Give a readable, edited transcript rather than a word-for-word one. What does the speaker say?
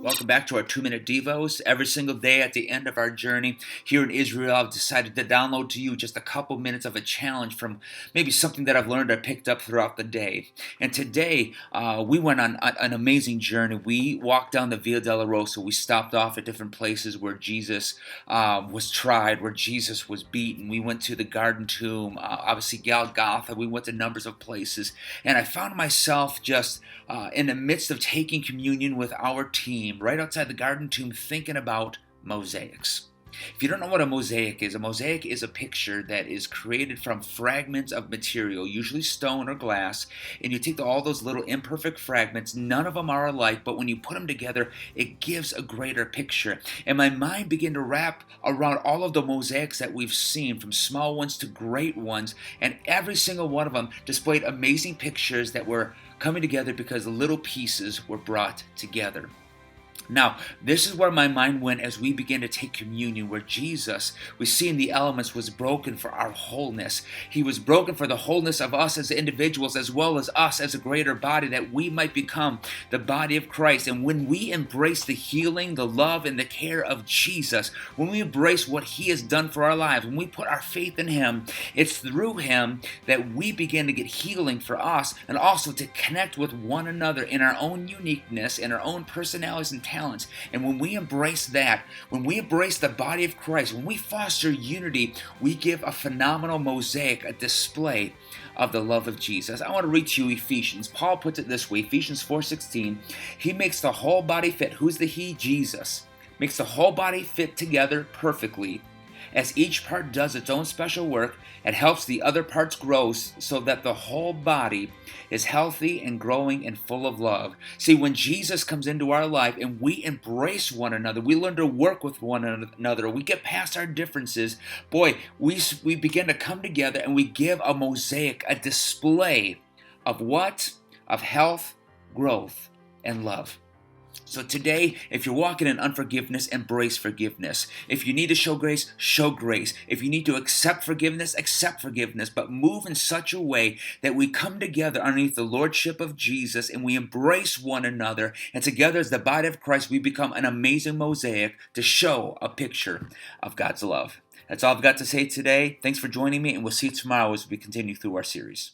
Welcome back to our 2-minute Devos. Every single day at the end of our journey here in Israel, I've decided to download to you just a couple minutes of a challenge from maybe something that I've learned or picked up throughout the day. And today, we went on an amazing journey. We walked down the Via Dolorosa. We stopped off at different places where Jesus was tried, where Jesus was beaten. We went to the Garden Tomb, obviously Golgotha. We went to numbers of places. And I found myself just in the midst of taking communion with our team, right outside the Garden Tomb, thinking about mosaics. If you don't know what a mosaic is a picture that is created from fragments of material, usually stone or glass, and you take all those little imperfect fragments, none of them are alike, but when you put them together, it gives a greater picture. And my mind began to wrap around all of the mosaics that we've seen, from small ones to great ones, and every single one of them displayed amazing pictures that were coming together because little pieces were brought together. Now, this is where my mind went as we began to take communion, where Jesus, we see in the elements, was broken for our wholeness. He was broken for the wholeness of us as individuals, as well as us as a greater body, that we might become the body of Christ. And when we embrace the healing, the love, and the care of Jesus, when we embrace what He has done for our lives, when we put our faith in Him, it's through Him that we begin to get healing for us, and also to connect with one another in our own uniqueness, in our own personalities and talents. And when we embrace that, when we embrace the body of Christ, when we foster unity, we give a phenomenal mosaic, a display of the love of Jesus. I want to read to you Ephesians. Paul puts it this way, Ephesians 4:16. He makes the whole body fit. Who's the He? Jesus. Makes the whole body fit together perfectly. As each part does its own special work, it helps the other parts grow so that the whole body is healthy and growing and full of love. See, when Jesus comes into our life and we embrace one another, we learn to work with one another, we get past our differences, boy, we begin to come together and we give a mosaic, a display of what? Of health, growth, and love. So today, if you're walking in unforgiveness, embrace forgiveness. If you need to show grace, show grace. If you need to accept forgiveness, accept forgiveness. But move in such a way that we come together underneath the lordship of Jesus and we embrace one another. And together as the body of Christ, we become an amazing mosaic to show a picture of God's love. That's all I've got to say today. Thanks for joining me, and we'll see you tomorrow as we continue through our series.